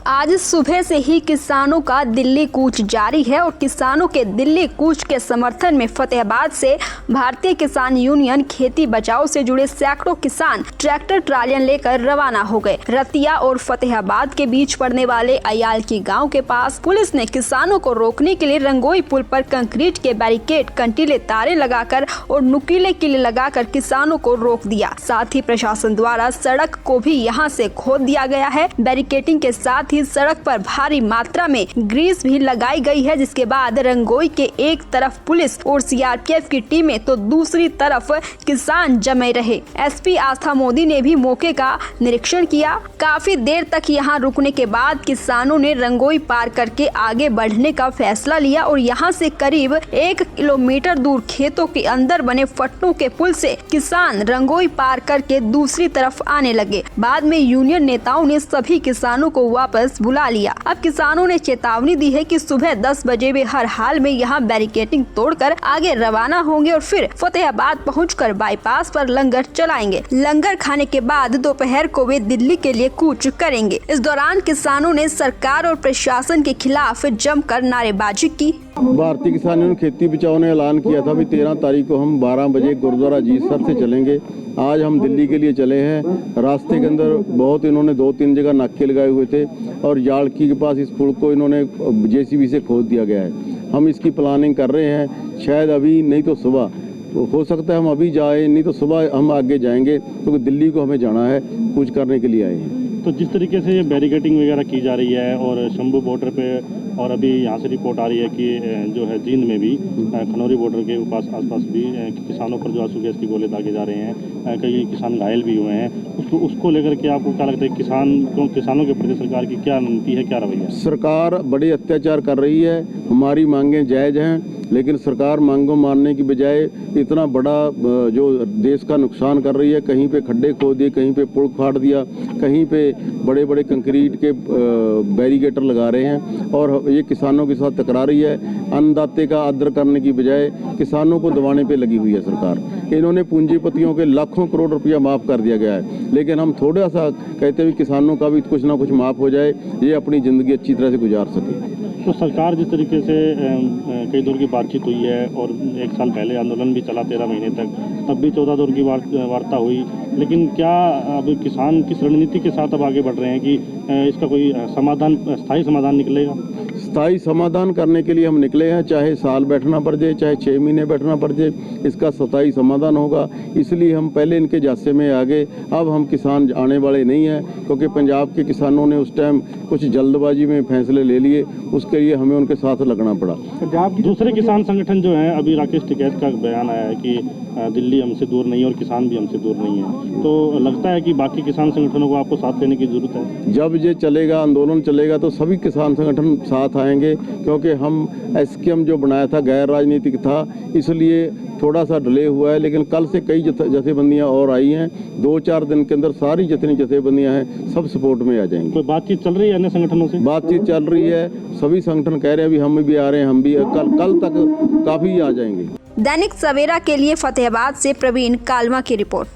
आज सुबह से ही किसानों का दिल्ली कूच जारी है और किसानों के दिल्ली कूच के समर्थन में फतेहाबाद से भारतीय किसान यूनियन खेती बचाओ से जुड़े सैकड़ों किसान ट्रैक्टर ट्रालियां लेकर रवाना हो गए। रतिया और फतेहाबाद के बीच पड़ने वाले अयाल की गांव के पास पुलिस ने किसानों को रोकने के लिए रंगोई पुल पर कंक्रीट के बैरिकेड, कंटीले तारे लगाकर और नुकीले किले लगाकर किसानों को रोक दिया। साथ ही प्रशासन द्वारा सड़क को भी यहां से खोद दिया गया है। बैरिकेडिंग के साथ ही सड़क पर भारी मात्रा में ग्रीस भी लगाई गई है, जिसके बाद रंगोई के एक तरफ पुलिस और सीआरपीएफ की टीमें तो दूसरी तरफ किसान जमे रहे। एसपी आस्था मोदी ने भी मौके का निरीक्षण किया। काफी देर तक यहां रुकने के बाद किसानों ने रंगोई पार करके आगे बढ़ने का फैसला लिया और यहां से करीब 1 किलोमीटर दूर खेतों के अंदर बने फट्टों के पुल से किसान रंगोई पार करके दूसरी तरफ आने लगे। बाद में यूनियन नेताओं ने सभी किसानों को वापस बुला लिया। अब किसानों ने चेतावनी दी है कि सुबह 10 बजे वे हर हाल में यहां बैरिकेडिंग तोड़कर आगे रवाना होंगे और फिर फतेहाबाद पहुंचकर बाईपास पर लंगर चलाएंगे। लंगर खाने के बाद दोपहर को वे दिल्ली के लिए कूच करेंगे। इस दौरान किसानों ने सरकार और प्रशासन के खिलाफ जमकर नारेबाजी की। भारतीय किसान यूनियन खेती बचाओ ने ऐलान किया था भी 13 तारीख को हम 12 बजे गुरुद्वारा अजीतसर से चलेंगे। आज हम दिल्ली के लिए चले हैं। रास्ते के अंदर बहुत इन्होंने 2-3 जगह नाके लगाए हुए थे और याड़की के पास इस पुल को इन्होंने जेसीबी से खोद दिया गया है। हम इसकी प्लानिंग कर रहे हैं, शायद अभी नहीं तो सुबह हो सकता है हम अभी जाए, नहीं तो सुबह हम आगे जाएंगे क्योंकि दिल्ली को हमें जाना है, कुछ करने के लिए आए हैं। तो जिस तरीके से ये बैरिकेडिंग वगैरह की जा रही है और शंभू बॉर्डर पे और अभी यहाँ से रिपोर्ट आ रही है कि जो है जींद में भी खनौरी बॉर्डर के आसपास भी किसानों पर जो आंसू गैस की गोले दागे जा रहे हैं, कई किसान घायल भी हुए हैं। उसको लेकर के आपको क्या लगता है किसानों के प्रति सरकार की क्या नीति है, क्या रवैया? सरकार बड़े अत्याचार कर रही है। हमारी मांगें जायज़ हैं, लेकिन सरकार मांगों मानने की बजाय इतना बड़ा जो देश का नुकसान कर रही है, कहीं पे खड्डे खोद दिए, कहीं पे पुल फाड़ दिया, कहीं पे बड़े बड़े कंक्रीट के बैरिकेटर लगा रहे हैं और ये किसानों के साथ टकरा रही है। अन्नदाते का आदर करने की बजाय किसानों को दबाने पे लगी हुई है सरकार। इन्होंने पूंजीपतियों के लाखों करोड़ रुपया माफ़ कर दिया गया है, लेकिन हम थोड़ा सा कहते हैं किसानों का भी कुछ ना कुछ माफ़ हो जाए, ये अपनी ज़िंदगी अच्छी तरह से गुजार सके। तो सरकार जिस तरीके से कई दौर की बातचीत हुई है और 1 साल पहले आंदोलन भी चला 13 महीने तक, तब भी 14 दौर की वार्ता हुई, लेकिन क्या अब किसान किस रणनीति के साथ अब आगे बढ़ रहे हैं कि इसका कोई समाधान, स्थायी समाधान निकलेगा? स्थायी समाधान करने के लिए हम निकले हैं, चाहे साल बैठना पड़ जाए, चाहे 6 महीने बैठना पड़ जाए, इसका स्थायी समाधान होगा। इसलिए हम पहले इनके जासे में आ गए। अब हम किसान आने वाले नहीं हैं, क्योंकि पंजाब के किसानों ने उस टाइम कुछ जल्दबाजी में फैसले ले लिए, उसके लिए हमें उनके साथ लगना पड़ा। दूसरे किसान संगठन जो हैं, अभी राकेश टिकैत का बयान आया है कि दिल्ली हमसे दूर नहीं है और किसान भी हमसे दूर नहीं है, तो लगता है कि बाकी किसान संगठनों को आपको साथ लेने की जरूरत है? जब ये चलेगा, आंदोलन चलेगा, तो सभी किसान संगठन साथ आएंगे, क्योंकि हम एसकेएम जो बनाया था गैर राजनीतिक था, इसलिए थोड़ा सा डिले हुआ है, लेकिन कल से कई जथेबंदियां और आई हैं। 2-4 दिन के अंदर सारी जितनी जथेबंदियां हैं सब सपोर्ट में आ जाएंगी। कोई बातचीत चल रही है अन्य संगठनों से? बातचीत चल रही है, सभी संगठन कह रहे हैं भी हम भी आ रहे हैं, हम भी कल तक काफ़ी आ जाएंगे। दैनिक सवेरा के लिए फतेहाबाद से प्रवीण कालवा की रिपोर्ट।